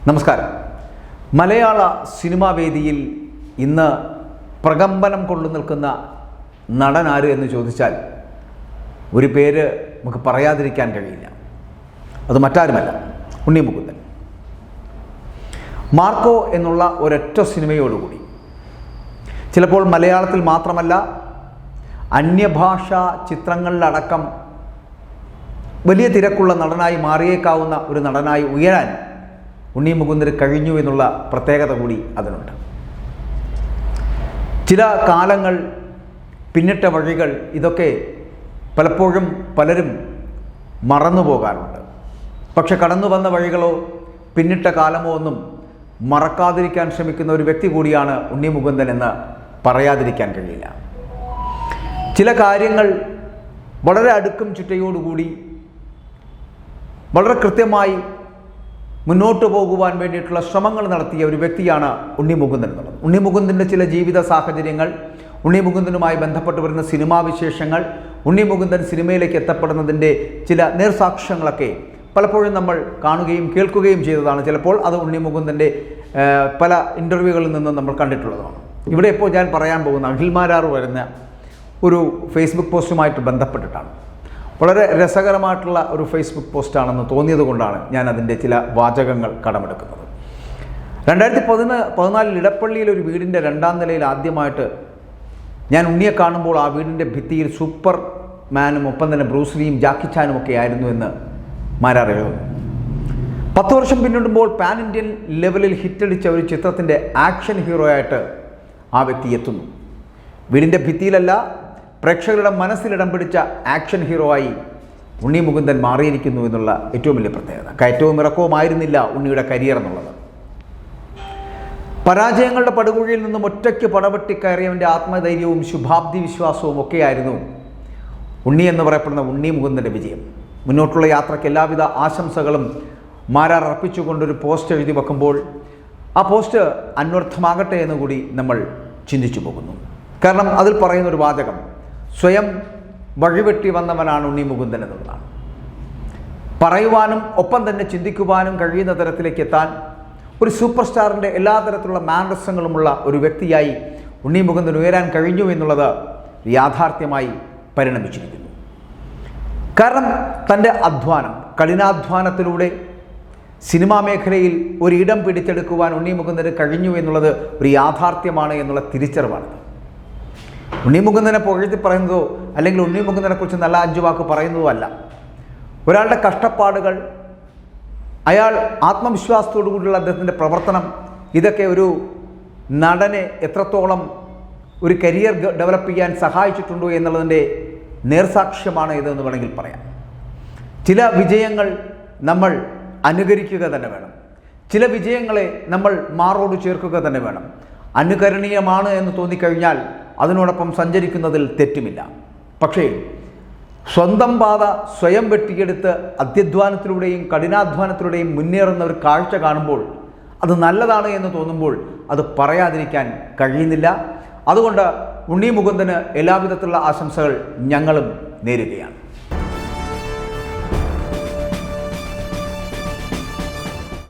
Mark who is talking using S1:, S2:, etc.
S1: നമസ്കാരം. മലയാള സിനിമാ വേദിയിൽ ഇന്ന് പ്രകമ്പനം കൊണ്ടു നിൽക്കുന്ന നടൻ ആര് എന്ന് ചോദിച്ചാൽ ഒരു പേര് നമുക്ക് പറയാതിരിക്കാൻ കഴിയില്ല. അത് മറ്റാരുമല്ല, ഉണ്ണി മുകുന്ദൻ. മാർക്കോ എന്നുള്ള ഒരൊറ്റ സിനിമയോടുകൂടി ചിലപ്പോൾ മലയാളത്തിൽ മാത്രമല്ല അന്യഭാഷാ ചിത്രങ്ങളിലടക്കം വലിയ തിരക്കുള്ള നടനായി മാറിയേക്കാവുന്ന ഒരു നടനായി ഉയരാൻ ഉണ്ണി മുകുന്ദന് കഴിഞ്ഞു എന്നുള്ള പ്രത്യേകത കൂടി അതിനുണ്ട്. ചില കാലങ്ങൾ, പിന്നിട്ട വഴികൾ, ഇതൊക്കെ പലപ്പോഴും പലരും മറന്നു പോകാറുണ്ട്. പക്ഷെ കടന്നു വന്ന വഴികളോ പിന്നിട്ട കാലമോ ഒന്നും മറക്കാതിരിക്കാൻ ശ്രമിക്കുന്ന ഒരു വ്യക്തി കൂടിയാണ് ഉണ്ണി മുകുന്ദൻ എന്ന് പറയാതിരിക്കാൻ കഴിയില്ല. ചില കാര്യങ്ങൾ വളരെ അടുക്കും ചിട്ടയോടുകൂടി വളരെ കൃത്യമായി മുന്നോട്ട് പോകുവാൻ വേണ്ടിയിട്ടുള്ള ശ്രമങ്ങൾ നടത്തിയ ഒരു വ്യക്തിയാണ് ഉണ്ണി മുകുന്ദൻ എന്നുള്ളത്. ഉണ്ണി മുകുന്ദൻ്റെ ചില ജീവിത സാഹചര്യങ്ങൾ, ഉണ്ണി മുകുന്ദനുമായി ബന്ധപ്പെട്ട് വരുന്ന സിനിമാ വിശേഷങ്ങൾ, ഉണ്ണി മുകുന്ദൻ സിനിമയിലേക്ക് എത്തപ്പെടുന്നതിൻ്റെ ചില നേർസാക്ഷ്യങ്ങളൊക്കെ പലപ്പോഴും നമ്മൾ കാണുകയും കേൾക്കുകയും ചെയ്തതാണ്. ചിലപ്പോൾ അത് ഉണ്ണി മുകുന്ദൻ്റെ പല ഇൻ്റർവ്യൂകളിൽ നിന്നും നമ്മൾ കണ്ടിട്ടുള്ളതാണ്. ഇവിടെ ഇപ്പോൾ ഞാൻ പറയാൻ പോകുന്ന അഖിൽമാരാർ വരുന്ന ഒരു ഫേസ്ബുക്ക് പോസ്റ്റുമായിട്ട് ബന്ധപ്പെട്ടിട്ടാണ്. വളരെ രസകരമായിട്ടുള്ള ഒരു ഫേസ്ബുക്ക് പോസ്റ്റാണെന്ന് തോന്നിയത് കൊണ്ടാണ് ഞാൻ അതിൻ്റെ ചില വാചകങ്ങൾ കടമെടുക്കുന്നത്. 2014 ഇടപ്പള്ളിയിൽ ഒരു വീടിൻ്റെ 2ാം നിലയിൽ ആദ്യമായിട്ട് ഞാൻ ഉണ്ണിയെ കാണുമ്പോൾ ആ വീടിൻ്റെ ഭിത്തിയിൽ സൂപ്പർ മാനും ഒപ്പം തന്നെ ബ്രൂസ്ലിയും ജാക്കി ചാനും ഒക്കെ ആയിരുന്നു എന്ന് മാരാർ എഴുതുന്നു. 10 വർഷം പിന്നിടുമ്പോൾ പാൻ ഇന്ത്യൻ ലെവലിൽ ഹിറ്റടിച്ച ഒരു ചിത്രത്തിൻ്റെ ആക്ഷൻ ഹീറോയായിട്ട് ആ വ്യക്തി എത്തുന്നു. വീടിൻ്റെ ഭിത്തിയിലല്ല, പ്രേക്ഷകരുടെ മനസ്സിലിടം പിടിച്ച ആക്ഷൻ ഹീറോ ആയി ഉണ്ണി മുകുന്ദൻ മാറിയിരിക്കുന്നു എന്നുള്ള ഏറ്റവും വലിയ പ്രത്യേകത. കയറ്റവും ഇറക്കവുമായിരുന്നില്ല ഉണ്ണിയുടെ കരിയർ എന്നുള്ളത്. പരാജയങ്ങളുടെ പടുകുഴിയിൽ നിന്നും ഒറ്റയ്ക്ക് പടവെട്ടി കയറിയവൻ്റെ ആത്മധൈര്യവും ശുഭാപ്തി വിശ്വാസവും ഒക്കെയായിരുന്നു ഉണ്ണി എന്ന് പറയപ്പെടുന്ന ഉണ്ണി മുകുന്ദൻ്റെ വിജയം. മുന്നോട്ടുള്ള യാത്രയ്ക്ക് എല്ലാവിധ ആശംസകളും മാരാർ അർപ്പിച്ചുകൊണ്ടൊരു പോസ്റ്റ് എഴുതി വെക്കുമ്പോൾ ആ പോസ്റ്റ് അന്വർത്ഥമാകട്ടെ എന്നുകൂടി നമ്മൾ ചിന്തിച്ചു പോകുന്നു. കാരണം അതിൽ പറയുന്നൊരു വാചകം, സ്വയം വഴിവെട്ടി വന്നവനാണ് ഉണ്ണി മുകുന്ദൻ എന്നുള്ളതാണ്. പറയുവാനും ഒപ്പം തന്നെ ചിന്തിക്കുവാനും കഴിയുന്ന തരത്തിലേക്ക് എത്താൻ ഒരു സൂപ്പർ സ്റ്റാറിൻ്റെ എല്ലാ തരത്തിലുള്ള മാനസങ്ങളുമുള്ള ഒരു വ്യക്തിയായി ഉണ്ണി മുകുന്ദൻ ഉയരാൻ കഴിഞ്ഞു എന്നുള്ളത് യാഥാർത്ഥ്യമായി പരിണമിച്ചിരിക്കുന്നു. കാരണം തൻ്റെ അധ്വാനം, കഠിനാധ്വാനത്തിലൂടെ സിനിമാ മേഖലയിൽ ഒരിടം പിടിച്ചെടുക്കുവാൻ ഉണ്ണി മുകുന്ദന് കഴിഞ്ഞു എന്നുള്ളത് ഒരു യാഥാർത്ഥ്യമാണ് എന്നുള്ള തിരിച്ചറിവാണ്. ഉണ്ണി മുകുന്ദനെ പുകഴ്ത്തി പറയുന്നതോ അല്ലെങ്കിൽ ഉണ്ണി മുകുന്ദനെക്കുറിച്ച് നല്ല 5 വാക്ക് പറയുന്നതോ അല്ല. ഒരാളുടെ കഷ്ടപ്പാടുകൾ, അയാൾ ആത്മവിശ്വാസത്തോടു കൂടിയുള്ള അദ്ദേഹത്തിൻ്റെ പ്രവർത്തനം, ഇതൊക്കെ ഒരു നടനെ എത്രത്തോളം ഒരു കരിയർ ഡെവലപ്പ് ചെയ്യാൻ സഹായിച്ചിട്ടുണ്ടോ എന്നുള്ളതിൻ്റെ നേർസാക്ഷ്യമാണ് ഇതെന്ന് വേണമെങ്കിൽ പറയാം. ചില വിജയങ്ങൾ നമ്മൾ അനുകരിക്കുക തന്നെ വേണം. ചില വിജയങ്ങളെ നമ്മൾ മാറോട് ചേർക്കുക തന്നെ വേണം. അനുകരണീയമാണ് എന്ന് തോന്നിക്കഴിഞ്ഞാൽ അതിനോടൊപ്പം സഞ്ചരിക്കുന്നതിൽ തെറ്റുമില്ല. പക്ഷേ സ്വന്തം പാത സ്വയം വെട്ടിയെടുത്ത് അത്യധ്വാനത്തിലൂടെയും കഠിനാധ്വാനത്തിലൂടെയും മുന്നേറുന്ന ഒരു കാഴ്ച കാണുമ്പോൾ അത് നല്ലതാണ് എന്ന് തോന്നുമ്പോൾ അത് പറയാതിരിക്കാൻ കഴിയുന്നില്ല. അതുകൊണ്ട് ഉണ്ണി മുകുന്ദന് എല്ലാവിധത്തിലുള്ള ആശംസകൾ ഞങ്ങളും നേരുകയാണ്.